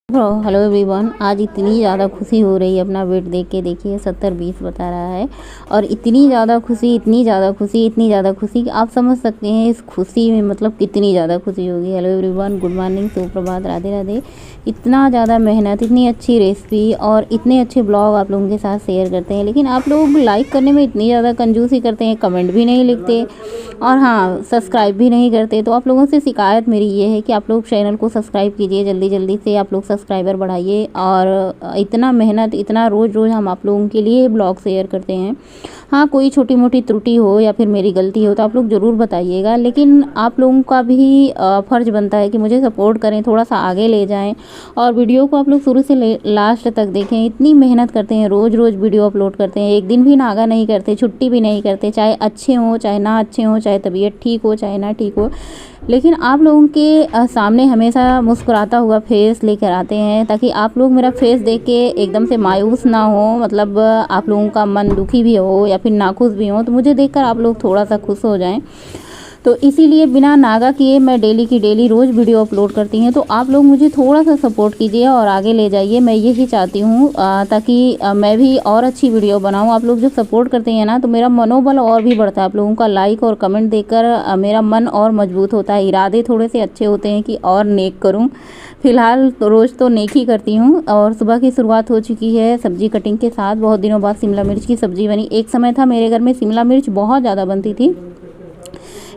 Hello everyone. आज इतनी ज़्यादा खुशी हो रही है अपना वेट देख के। देखिए 70-20 बता रहा है और इतनी ज़्यादा खुशी, इतनी ज़्यादा खुशी, इतनी ज़्यादा खुशी कि आप समझ सकते हैं इस खुशी में मतलब कितनी ज़्यादा खुशी होगी। हेलो एवरीवन, गुड मॉर्निंग, सुप्रभात, राधे राधे। इतना ज़्यादा मेहनत, इतनी अच्छी रेसिपी और इतने अच्छे ब्लॉग आप लोगों के साथ शेयर करते हैं, लेकिन आप लोग लाइक करने में इतनी ज़्यादा कंजूसी करते हैं, कमेंट भी नहीं लिखते और हाँ सब्सक्राइब भी नहीं करते। तो आप लोगों से शिकायत मेरी ये है कि आप लोग चैनल को सब्सक्राइब कीजिए, जल्दी जल्दी से आप लोग सब्सक्राइबर बढ़ाइए। और इतना मेहनत, इतना रोज़ रोज़ हम आप लोगों के लिए ब्लॉग शेयर करते हैं। हाँ, कोई छोटी मोटी त्रुटि हो या फिर मेरी गलती हो तो आप लोग ज़रूर बताइएगा, लेकिन आप लोगों का भी फ़र्ज़ बनता है कि मुझे सपोर्ट करें, थोड़ा सा आगे ले जाएं और वीडियो को आप लोग शुरू से लास्ट तक देखें। इतनी मेहनत करते हैं, रोज़ रोज़ वीडियो अपलोड करते हैं, एक दिन भी नागा नहीं करते, छुट्टी भी नहीं करते, चाहे अच्छे हों चाहे ना अच्छे हों, चाहे तबीयत ठीक हो चाहे ना ठीक हो, लेकिन आप लोगों के सामने हमेशा मुस्कुराता हुआ फेस लेकर आते हैं ताकि आप लोग मेरा फेस देख के एकदम से मायूस ना हो, मतलब आप लोगों का मन दुखी भी हो या फिर नाखुश भी हो तो मुझे देखकर आप लोग थोड़ा सा खुश हो जाएं। तो इसीलिए बिना नागा किए मैं डेली की डेली रोज़ वीडियो अपलोड करती हैं। तो आप लोग मुझे थोड़ा सा सपोर्ट कीजिए और आगे ले जाइए, मैं यही चाहती हूँ ताकि मैं भी और अच्छी वीडियो बनाऊँ। आप लोग जब सपोर्ट करते हैं ना तो मेरा मनोबल और भी बढ़ता है। आप लोगों का लाइक और कमेंट देखकर मेरा मन और मजबूत होता है, इरादे थोड़े से अच्छे होते हैं कि और नेक करूँ। फ़िलहाल तो रोज़ तो नेक ही करती हूँ और सुबह की शुरुआत हो चुकी है सब्जी कटिंग के साथ। बहुत दिनों बाद शिमला मिर्च की सब्ज़ी बनी। एक समय था मेरे घर में शिमला मिर्च बहुत ज़्यादा बनती थी,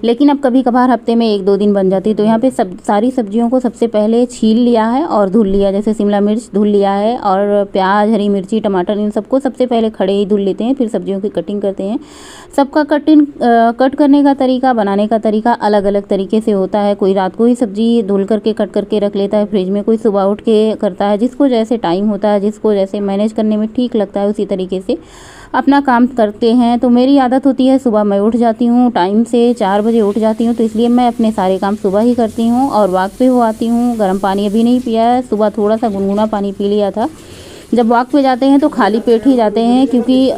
लेकिन अब कभी कभार हफ्ते में 1-2 दिन बन जाती। तो यहाँ पे सारी सब्जियों को सबसे पहले छील लिया है और धुल लिया, जैसे शिमला मिर्च धुल लिया है और प्याज, हरी मिर्ची, टमाटर, इन सबको सबसे पहले खड़े ही धुल लेते हैं, फिर सब्जियों की कटिंग करते हैं। सबका कट करने का तरीका, बनाने का तरीका अलग अलग तरीके से होता है। कोई रात को ही सब्जी धुल करके कट करके रख लेता है फ्रिज में, कोई सुबह उठ के करता है, जिसको जैसे टाइम होता है, जिसको जैसे मैनेज करने में ठीक लगता है उसी तरीके से अपना काम करते हैं। तो मेरी आदत होती है सुबह मैं उठ जाती हूँ टाइम से, 4 बजे उठ जाती हूँ, तो इसलिए मैं अपने सारे काम सुबह ही करती हूँ और वॉक पे हो आती हूँ। गर्म पानी अभी नहीं पिया है, सुबह थोड़ा सा गुनगुना पानी पी लिया था। जब वॉक पे जाते हैं तो खाली पेट ही जाते हैं, क्योंकि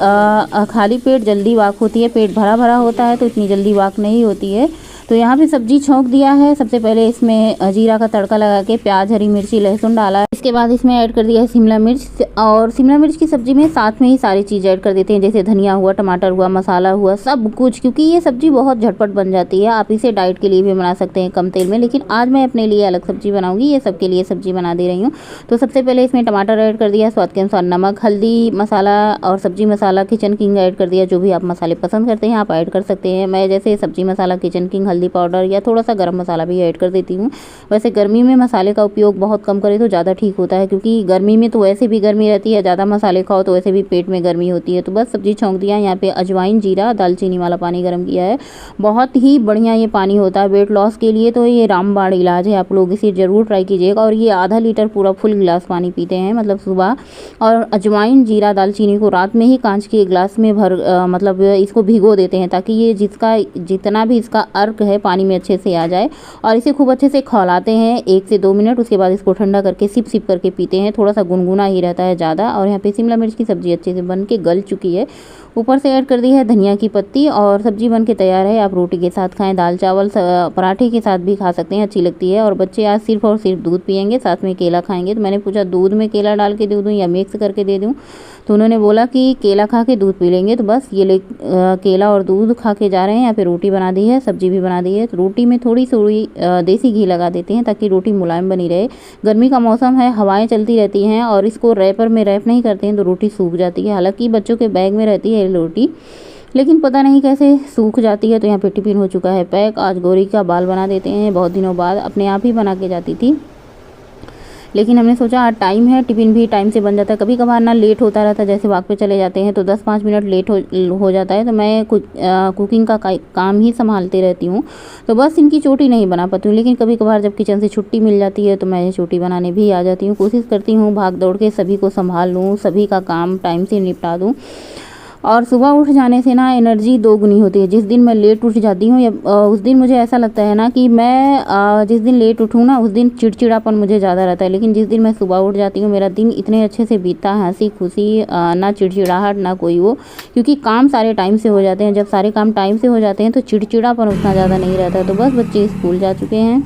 खाली पेट जल्दी वॉक होती है, पेट भरा भरा होता है तो इतनी जल्दी वॉक नहीं होती है। तो यहाँ पे सब्जी छौंक दिया है। सबसे पहले इसमें जीरा का तड़का लगा के प्याज, हरी मिर्ची, लहसुन डाला है। इसके बाद इसमें ऐड कर दिया है शिमला मिर्च, और शिमला मिर्च की सब्जी में साथ में ही सारी चीज़ ऐड कर देते हैं, जैसे धनिया हुआ, टमाटर हुआ, मसाला हुआ, सब कुछ, क्योंकि ये सब्जी बहुत झटपट बन जाती है। आप इसे डाइट के लिए भी बना सकते हैं कम तेल में, लेकिन आज मैं अपने लिए अलग सब्जी बनाऊंगी, ये सबके लिए सब्जी बना दे रही हूँ। तो सबसे पहले इसमें टमाटर ऐड कर दिया, स्वाद के अनुसार नमक, हल्दी, मसाला और सब्जी मसाला किचन किंग ऐड कर दिया। जो भी आप मसाले पसंद करते हैं आप ऐड कर सकते हैं। मैं जैसे सब्जी मसाला, किचन किंग, हल्दी पाउडर या थोड़ा सा गरम मसाला भी ऐड कर देती हूँ। वैसे गर्मी में मसाले का उपयोग बहुत कम करें तो ज़्यादा ठीक होता है, क्योंकि गर्मी में तो वैसे भी गर्मी रहती है, ज़्यादा मसाले खाओ तो वैसे भी पेट में गर्मी होती है। तो बस सब्जी छौंक दिया। यहाँ पे अजवाइन, जीरा, दालचीनी वाला पानी गर्म किया है। बहुत ही बढ़िया ये पानी होता है वेट लॉस के लिए, तो ये रामबाण इलाज है, आप लोग इसे ज़रूर ट्राई कीजिएगा। और ये आधा लीटर पूरा फुल गिलास पानी पीते हैं, मतलब सुबह। और अजवाइन, जीरा, दालचीनी को रात में ही कांच के गिलास में मतलब इसको भिगो देते हैं, ताकि ये जितना भी इसका अर्क है पानी में अच्छे से आ जाए। और इसे खूब अच्छे से खौलाते हैं 1 से 2 मिनट, उसके बाद इसको ठंडा करके सिप सिप करके पीते हैं। थोड़ा सा गुनगुना ही रहता है ज़्यादा। और यहाँ पे शिमला मिर्च की सब्ज़ी अच्छे से बन के गल चुकी है। ऊपर से ऐड कर दी है धनिया की पत्ती और सब्जी बन के तैयार है। आप रोटी के साथ खाएं, दाल चावल पराठे के साथ भी खा सकते हैं, अच्छी लगती है। और बच्चे आज सिर्फ और सिर्फ दूध पियेंगे, साथ में केला खाएंगे। तो मैंने पूछा दूध में केला डाल के दे दूँ या मिक्स करके दे दूँ, तो उन्होंने बोला कि केला खा के दूध पी लेंगे। तो बस ये केला और दूध खा के जा रहे हैं। यहाँ पे रोटी बना दी है, सब्जी भी बना दी है। तो रोटी में थोड़ी सी देसी घी लगा देते हैं ताकि रोटी मुलायम बनी रहे। गर्मी का मौसम है, हवाएं चलती रहती हैं और इसको रैपर में रैप नहीं करते हैं तो रोटी सूख जाती है। हालांकि बच्चों के बैग में रहती है रोटी, लेकिन पता नहीं कैसे सूख जाती है। तो यहाँ पे टिफिन हो चुका है पैक। आज गौरी का बाल बना देते हैं, बहुत दिनों बाद। अपने आप ही बना के जाती थी, लेकिन हमने सोचा आज टाइम है, टिफ़िन भी टाइम से बन जाता है। कभी कभार ना लेट होता रहता है, जैसे वॉक पे चले जाते हैं तो 10-5 मिनट लेट हो जाता है। तो मैं कुकिंग का काम ही संभालती रहती हूँ, तो बस इनकी चोटी नहीं बना पाती हूँ। लेकिन कभी कभार जब किचन से छुट्टी मिल जाती है तो मैं चोटी बनाने भी आ जाती हूँ। कोशिश करती हूँ भाग दौड़ के सभी को संभाल लूँ, सभी का काम टाइम से निपटा दूँ। और सुबह उठ जाने से ना एनर्जी दोगुनी होती है। जिस दिन मैं लेट उठ जाती हूँ या उस दिन मुझे ऐसा लगता है ना कि मैं जिस दिन लेट उठूँ ना उस दिन चिड़चिड़ापन मुझे ज़्यादा रहता है। लेकिन जिस दिन मैं सुबह उठ जाती हूँ मेरा दिन इतने अच्छे से बीतता है, हंसी खुशी, ना चिड़चिड़ाहट ना कोई वो, क्योंकि काम सारे टाइम से हो जाते हैं। जब सारे काम टाइम से हो जाते हैं तो चिड़चिड़ापन उतना ज़्यादा नहीं रहता है। तो बस बच्चे स्कूल जा चुके हैं।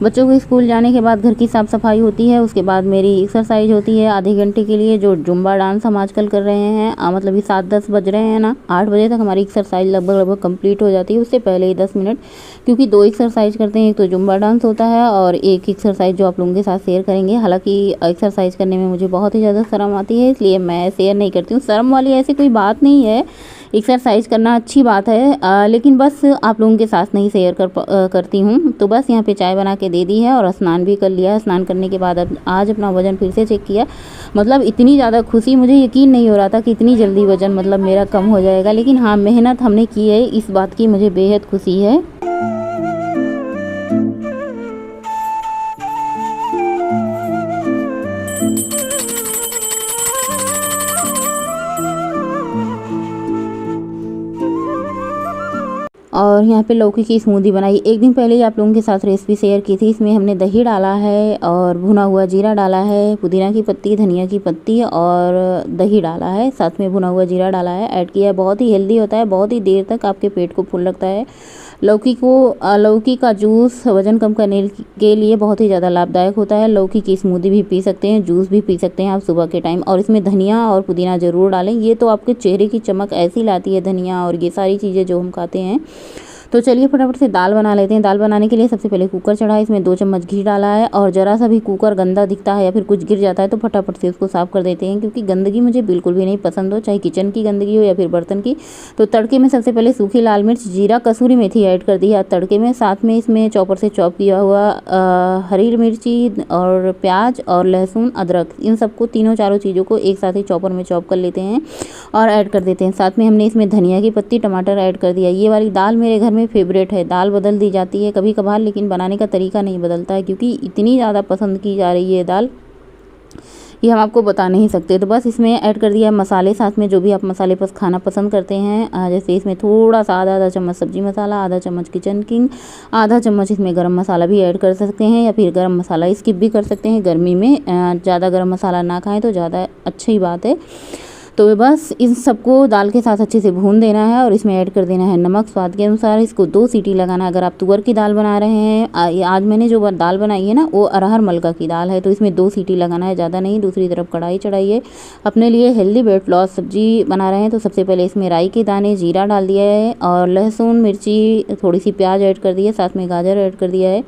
बच्चों को स्कूल जाने के बाद घर की साफ़ सफाई होती है, उसके बाद मेरी एक्सरसाइज होती है आधे घंटे के लिए, जो जुम्बा डांस हम आजकल कर रहे हैं। मतलब ये 7-10 बज रहे हैं ना, 8 बजे तक हमारी एक्सरसाइज लगभग कंप्लीट हो जाती है, उससे पहले ही 10 मिनट, क्योंकि 2 एक्सरसाइज करते हैं, एक तो जुम्बा डांस होता है और एक एक्सरसाइज जो आप लोगों के साथ शेयर करेंगे। हालांकि एक्सरसाइज करने में मुझे बहुत ही ज़्यादा शर्म आती है, इसलिए मैं शेयर नहीं करती हूँ। शर्म वाली ऐसी कोई बात नहीं है, एक्सरसाइज करना अच्छी बात है, लेकिन बस आप लोगों के साथ नहीं शेयर करती हूँ। तो बस यहाँ पे चाय बना के दे दी है और स्नान भी कर लिया। स्नान करने के बाद अब आज अपना वज़न फिर से चेक किया। मतलब इतनी ज़्यादा खुशी, मुझे यकीन नहीं हो रहा था कि इतनी जल्दी वज़न मतलब मेरा कम हो जाएगा, लेकिन हाँ, मेहनत हमने की है, इस बात की मुझे बेहद खुशी है। और यहाँ पे लौकी की स्मूदी बनाई। एक दिन पहले ही आप लोगों के साथ रेसिपी शेयर की थी। इसमें हमने दही डाला है और भुना हुआ जीरा डाला है, पुदीना की पत्ती, धनिया की पत्ती और दही डाला है, साथ में भुना हुआ जीरा डाला है, ऐड किया है। बहुत ही हेल्दी होता है, बहुत ही देर तक आपके पेट को फुल रखता है। लौकी का जूस वज़न कम करने के लिए बहुत ही ज़्यादा लाभदायक होता है। लौकी की स्मूदी भी पी सकते हैं, जूस भी पी सकते हैं आप सुबह के टाइम। और इसमें धनिया और पुदीना ज़रूर डालें, ये तो आपके चेहरे की चमक ऐसी लाती है, धनिया और ये सारी चीज़ें जो हम खाते हैं। तो चलिए फटाफट से दाल बना लेते हैं। दाल बनाने के लिए सबसे पहले कुकर चढ़ा है, इसमें 2 चम्मच घी डाला है और ज़रा सा भी कुकर गंदा दिखता है या फिर कुछ गिर जाता है तो फटाफट से उसको साफ़ कर देते हैं, क्योंकि गंदगी मुझे बिल्कुल भी नहीं पसंद हो, चाहे किचन की गंदगी हो या फिर बर्तन की। तो तड़के में सबसे पहले सूखी लाल मिर्च, जीरा, कसूरी मेथी ऐड कर दी है तड़के में। साथ में इसमें चॉपर से चॉप किया हुआ हरी मिर्ची और प्याज और लहसुन, अदरक, इन सबको तीनों चारों चीज़ों को एक साथ ही चॉपर में चॉप कर लेते हैं और ऐड कर देते हैं। साथ में हमने इसमें धनिया की पत्ती, टमाटर ऐड कर दिया। ये वाली दाल मेरे घर में फेवरेट है। दाल बदल दी जाती है कभी कभार, लेकिन बनाने का तरीका नहीं बदलता है, क्योंकि इतनी ज़्यादा पसंद की जा रही है दाल, ये हम आपको बता नहीं सकते। तो बस इसमें ऐड कर दिया मसाले, साथ में जो भी आप मसाले खाना पसंद करते हैं। जैसे इसमें थोड़ा सा आधा चम्मच सब्जी मसाला, आधा चम्मच किचन किंग, आधा चम्मच इसमें गरम मसाला भी ऐड कर सकते हैं, या फिर गरम मसाला स्किप भी कर सकते हैं। गर्मी में ज़्यादा गरम मसाला ना खाएं तो ज़्यादा अच्छी बात है। तो बस इन सबको दाल के साथ अच्छे से भून देना है और इसमें ऐड कर देना है नमक स्वाद के अनुसार। इसको 2 सीटी लगाना है। अगर आप तुअर की दाल बना रहे हैं, आज मैंने जो दाल बनाई है ना वो अरहर मलका की दाल है, तो इसमें 2 सीटी लगाना है, ज़्यादा नहीं। दूसरी तरफ कढ़ाई चढ़ाइए। अपने लिए हेल्दी वेट लॉस सब्जी बना रहे हैं तो सबसे पहले इसमें राई के दाने, जीरा डाल दिया है और लहसुन, मिर्ची, थोड़ी सी प्याज ऐड कर दी है, साथ में गाजर ऐड कर दिया है।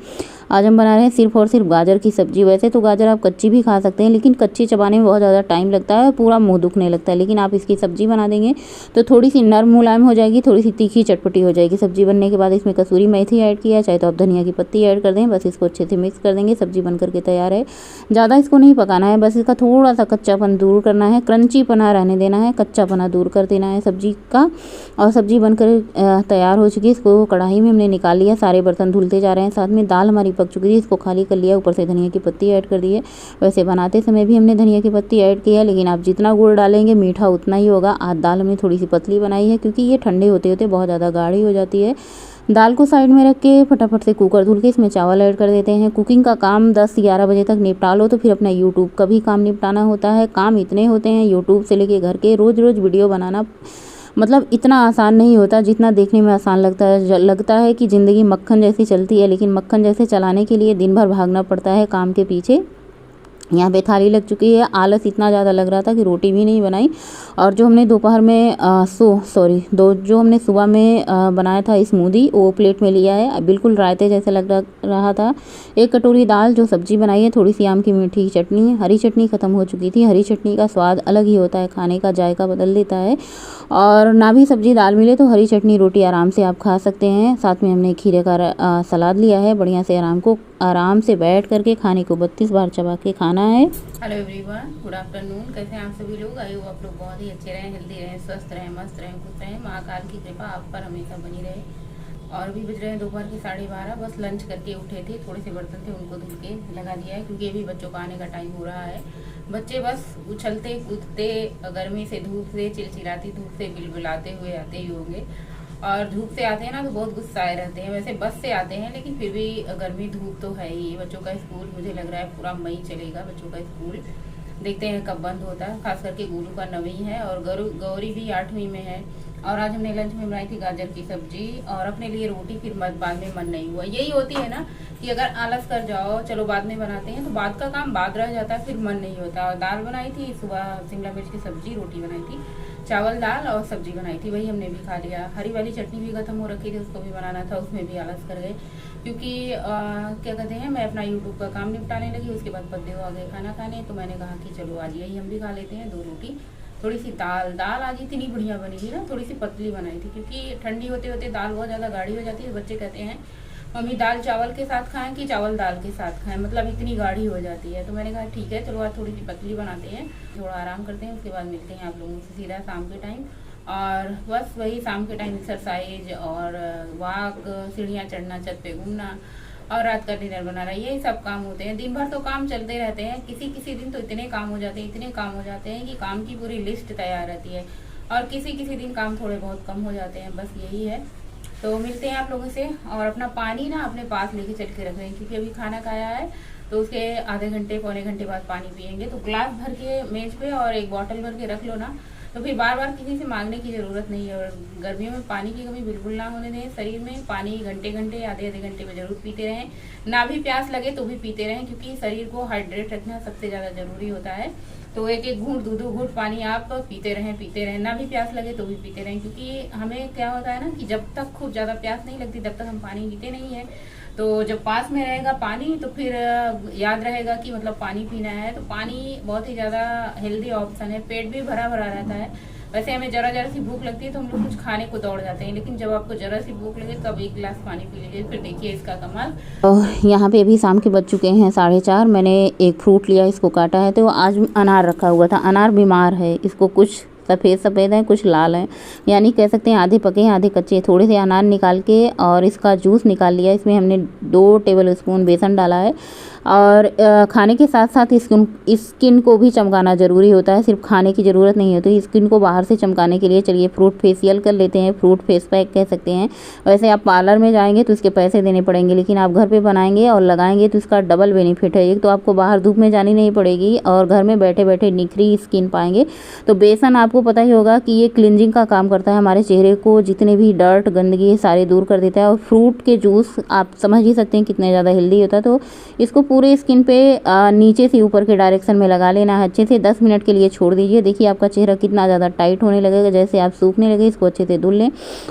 आज हम बना रहे हैं सिर्फ और सिर्फ गाजर की सब्जी। वैसे तो गाजर आप कच्ची भी खा सकते हैं, लेकिन कच्ची चबाने में बहुत ज़्यादा टाइम लगता है और पूरा मुंह दुखने लगता है, लेकिन आप इसकी सब्जी बना देंगे तो थोड़ी सी नरम मुलायम हो जाएगी, थोड़ी सी तीखी चटपटी हो जाएगी। सब्जी बनने के बाद इसमें कसूरी मेथी ऐड किया, चाहे तो आप धनिया की पत्ती ऐड कर दें। बस इसको अच्छे से मिक्स कर देंगे, सब्जी बन करके तैयार है। ज़्यादा इसको नहीं पकाना है, बस इसका थोड़ा सा कच्चापन दूर करना है, क्रंची पना रहने देना है, कच्चा पना दूर कर देना है सब्जी का। और सब्जी बनकर तैयार हो चुकी है। इसको कढ़ाई में हमने निकाल लिया, सारे बर्तन धुलते जा रहे हैं। साथ में दाल हमारी पक चुकी थी, इसको खाली कर लिया, ऊपर से धनिया की पत्ती ऐड कर दी है। वैसे बनाते समय भी हमने धनिया की पत्ती ऐड किया, लेकिन आप जितना गुड़ डालेंगे मीठा उतना ही होगा। आज दाल हमने थोड़ी सी पतली बनाई है, क्योंकि ये ठंडे होते होते बहुत ज़्यादा गाढ़ी हो जाती है। दाल को साइड में रख के फटाफट से कुकर धुल के इसमें चावल ऐड कर देते हैं। कुकिंग का काम 10-11 बजे तक निपटा लो तो फिर अपना यूट्यूब का भी काम निपटाना होता है। काम इतने होते हैं यूट्यूब से लेके घर के, रोज़ रोज़ वीडियो बनाना मतलब इतना आसान नहीं होता जितना देखने में आसान लगता है। लगता है कि ज़िंदगी मक्खन जैसी चलती है, लेकिन मक्खन जैसे चलाने के लिए दिन भर भागना पड़ता है काम के पीछे। यहाँ पे थाली लग चुकी है। आलस इतना ज़्यादा लग रहा था कि रोटी भी नहीं बनाई। और जो हमने दोपहर में जो हमने सुबह में बनाया था स्मूदी, वो प्लेट में लिया है। बिल्कुल रायते जैसे लग रहा था। 1 कटोरी दाल, जो सब्जी बनाई है, थोड़ी सी आम की मीठी चटनी, हरी चटनी ख़त्म हो चुकी थी। हरी चटनी का स्वाद अलग ही होता है, खाने का जायका बदल देता है। और ना भी सब्जी दाल मिले तो हरी चटनी रोटी आराम से आप खा सकते हैं। साथ में हमने खीरे का सलाद लिया है। बढ़िया से आराम से बैठ करके खाने को 32 बार चबा के खाना है। Hello everyone, good afternoon. कैसे हैं आप सभी लोग? आई होप आप लोग बहुत ही अच्छे रहें, हेल्दी रहें, स्वस्थ रहें, मस्त रहें, खुश रहें। महाकाल की कृपा आप पर हमेशा बनी रहे। और अभी बज रहे हैं दोपहर की 12:30। बस लंच करके उठे थे, थोड़े से बर्तन थे उनको धुल के लगा दिया है, क्योंकि अभी बच्चों का आने का टाइम हो रहा है। बच्चे बस उछलते कूदते, गर्मी से, धूप से, चिलचिलाती धूप से बिलबिलाते हुए आते ही होंगे। और धूप से आते हैं ना तो बहुत गुस्साए रहते हैं। वैसे बस से आते हैं, लेकिन फिर भी गर्मी धूप तो है ही। बच्चों का स्कूल मुझे लग रहा है पूरा मई चलेगा बच्चों का स्कूल। देखते हैं कब बंद होता है। खास करके गुरु का 9वीं है और गौरी भी 8वीं में है। और आज हमने लंच में बनाई थी गाजर की सब्जी और अपने लिए रोटी। फिर बाद में मन नहीं हुआ। यही होती है ना कि अगर आलस कर जाओ चलो बाद में बनाते हैं तो बाद का काम बाद रह जाता है, फिर मन नहीं होता। और दाल बनाई थी सुबह, शिमला मिर्च की सब्जी, रोटी बनाई थी, चावल दाल और सब्जी बनाई थी, वही हमने भी खा लिया। हरी वाली चटनी भी खत्म हो रखी थी, उसको भी बनाना था, उसमें भी आलस कर गए क्योंकि क्या कहते हैं, मैं अपना यूट्यूब का काम निपटाने लगी। उसके बाद पद्दे आ गए खाना खाने, तो मैंने कहा कि चलो आज यही हम भी खा लेते हैं, 2 रोटी, थोड़ी सी दाल आज इतनी बढ़िया बनी थी ना, थोड़ी सी पतली बनाई थी क्योंकि ठंडी होते होते दाल बहुत ज़्यादा गाढ़ी हो जाती है। बच्चे कहते हैं मम्मी दाल चावल के साथ खाएं कि चावल दाल के साथ खाएं, मतलब इतनी गाढ़ी हो जाती है। तो मैंने कहा ठीक है चलो आज थोड़ी सी पतली बनाते हैं, थोड़ा आराम करते हैं, उसके बाद मिलते हैं आप लोगों से सीधा शाम के टाइम। और बस वही शाम के टाइम एक्सरसाइज और वॉक, सीढ़ियाँ चढ़ना, छत पे घूमना और रात का डिनर बनाना, यही सब काम होते हैं। दिन भर तो काम चलते रहते हैं, किसी किसी दिन तो इतने काम हो जाते हैं, इतने काम हो जाते हैं कि काम की पूरी लिस्ट तैयार रहती है, और किसी किसी दिन काम थोड़े बहुत कम हो जाते हैं, बस यही है। तो मिलते हैं आप लोगों से। और अपना पानी ना अपने पास लेके चल के रख रहे हैं क्योंकि अभी खाना खाया है तो उसके आधे घंटे पौने घंटे बाद पानी पियेंगे। तो ग्लास भर के मेज पे और एक बॉटल भर के रख लो ना, तो फिर बार बार किसी से मांगने की ज़रूरत नहीं है। और गर्मियों में पानी की कमी बिल्कुल ना होने दें शरीर में। पानी घंटे घंटे, आधे आधे घंटे में ज़रूर पीते रहें, ना भी प्यास लगे तो भी पीते रहें क्योंकि शरीर को हाइड्रेट रखना सबसे ज़्यादा ज़रूरी होता है। तो एक एक घूंट, 2-2 घूंट पानी आप पीते रहें, ना भी प्यास लगे तो भी पीते रहें क्योंकि हमें क्या होता है ना कि जब तक खूब ज़्यादा प्यास नहीं लगती तब तक हम पानी पीते नहीं है। तो जब पास में रहेगा पानी तो फिर याद रहेगा कि मतलब पानी पीना है। तो पानी बहुत ही ज़्यादा हेल्दी ऑप्शन है, पेट भी भरा भरा रहता है। वैसे हमें जरा सी भूख लगती है तो हम लोग कुछ खाने को दौड़ जाते हैं, लेकिन जब आपको जरा सी भूख लगे तब 1 गिलास पानी पी लीजिए, फिर देखिए इसका कमाल। तो यहाँ पे अभी शाम के बज चुके हैं 4:30। मैंने एक फ्रूट लिया, इसको काटा है। तो आज अनार रखा हुआ था, अनार बीमार है, इसको कुछ सफ़ेद सफ़ेद हैं, कुछ लाल हैं, यानी कह सकते हैं आधे पके हैं आधे कच्चे। थोड़े से अनार निकाल के और इसका जूस निकाल लिया। इसमें हमने 2 टेबल स्पून बेसन डाला है। और खाने के साथ साथ स्किन को भी चमकाना ज़रूरी होता है, सिर्फ खाने की ज़रूरत नहीं होती। स्किन को बाहर से चमकाने के लिए चलिए फ्रूट फेशियल कर लेते हैं, फ्रूट फेस पैक कह सकते हैं। वैसे आप पार्लर में जाएंगे तो इसके पैसे देने पड़ेंगे, लेकिन आप घर पे बनाएंगे और लगाएंगे तो इसका डबल बेनिफिट है। एक तो आपको बाहर धूप में जानी नहीं पड़ेगी और घर में बैठे बैठे निखरी स्किन पाएंगे। तो बेसन आपको पता ही होगा कि ये क्लिनजिंग का काम करता है, हमारे चेहरे को जितने भी डर्ट गंदगी सारे दूर कर देता है। और फ्रूट के जूस आप समझ ही सकते हैं कितने ज़्यादा हेल्दी होता है। तो इसको पूरे स्किन पे नीचे से ऊपर के डायरेक्शन में लगा लेना है, अच्छे से 10 मिनट के लिए छोड़ दीजिए। देखिए आपका चेहरा कितना ज़्यादा टाइट होने लगेगा, जैसे आप सूखने लगे। इसको अच्छे से धुल लें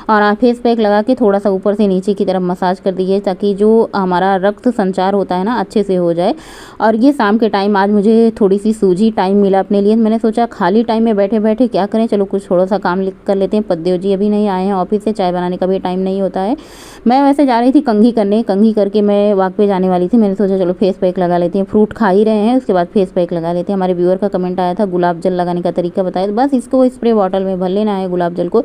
और आप फेस पैक लगा के थोड़ा सा ऊपर से नीचे की तरफ मसाज कर दीजिए ताकि जो हमारा रक्त संचार होता है ना अच्छे से हो जाए। और ये शाम के टाइम आज मुझे थोड़ी सी सूझी टाइम मिला अपने लिए, मैंने सोचा खाली टाइम में बैठे बैठे क्या करें, चलो कुछ थोड़ा सा काम कर लेते हैं। पद्देव जी अभी नहीं आए हैं ऑफिस से, चाय बनाने का भी टाइम नहीं होता है। मैं वैसे जा रही थी कंघी करने, कंघी करके मैं वॉक पे जाने वाली थी। मैंने सोचा चलो फेस पैक लगा लेते हैं, फ्रूट खा ही रहे हैं उसके बाद फेस पैक लगा लेते हैं। हमारे व्यूअर का कमेंट आया था गुलाब जल लगाने का तरीका बताया, तो बस इसको स्प्रे बॉटल में भर लेना है गुलाब जल को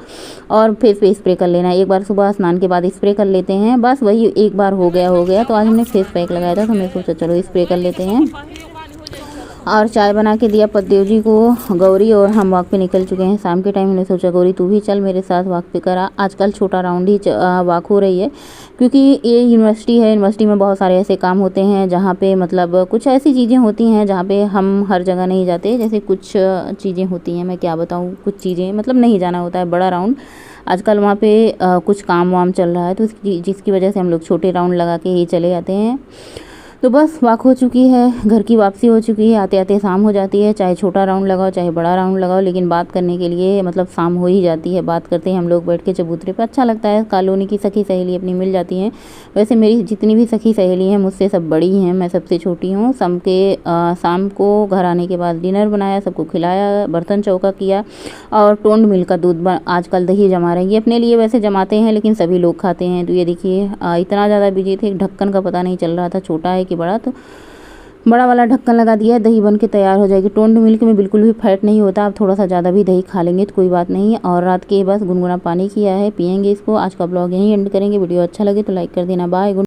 और फेस पे स्प्रे कर लेना है। एक बार सुबह स्नान के बाद स्प्रे कर लेते हैं, बस वही एक बार हो गया। तो आज हमने फेस पैक लगाया था तो मैं सोचा चलो स्प्रे कर लेते हैं। और चाय बना के दिया पद्देव जी को, गौरी और हम वॉक पे निकल चुके हैं। शाम के टाइम मैंने सोचा गौरी तू भी चल मेरे साथ वॉक पे करा। आजकल छोटा राउंड ही वॉक हो रही है क्योंकि ये यूनिवर्सिटी है, यूनिवर्सिटी में बहुत सारे ऐसे काम होते हैं जहाँ पे मतलब कुछ ऐसी चीज़ें होती हैं जहाँ पे हम हर जगह नहीं जाते। जैसे कुछ चीज़ें होती हैं, मैं क्या बताऊँ, कुछ चीज़ें मतलब नहीं जाना होता है बड़ा राउंड। आजकल वहाँ पे कुछ काम वाम चल रहा है तो जिसकी वजह से हम लोग छोटे राउंड लगा के ही चले जाते हैं। तो बस वॉक हो चुकी है, घर की वापसी हो चुकी है, आते आते शाम हो जाती है। चाहे छोटा राउंड लगाओ चाहे बड़ा राउंड लगाओ, लेकिन बात करने के लिए मतलब शाम हो ही जाती है। बात करते हैं हम लोग बैठ के चबूतरे पर, अच्छा लगता है। कॉलोनी की सखी सहेली अपनी मिल जाती हैं। वैसे मेरी जितनी भी सखी सहेली हैं मुझसे सब बड़ी हैं, मैं सबसे छोटी हूँ। शाम को घर आने के बाद डिनर बनाया, सबको खिलाया, बर्तन चौका किया और टोंड मिल्क का दूध आजकल दही जमा रही है। अपने लिए वैसे जमाते हैं लेकिन सभी लोग खाते हैं। तो ये देखिए इतना ज़्यादा बिजी थे, ढक्कन का पता नहीं चल रहा था छोटा है कि बड़ा, तो बड़ा वाला ढक्कन लगा दिया। दही बन के तैयार हो जाएगी। टोंड मिल्क में बिल्कुल भी फैट नहीं होता, आप थोड़ा सा ज़्यादा भी दही खा लेंगे तो कोई बात नहीं। और रात के बस गुनगुना पानी किया है, पियेंगे इसको। आज का ब्लॉग यहीं एंड करेंगे। वीडियो अच्छा लगे तो लाइक कर देना। बाय।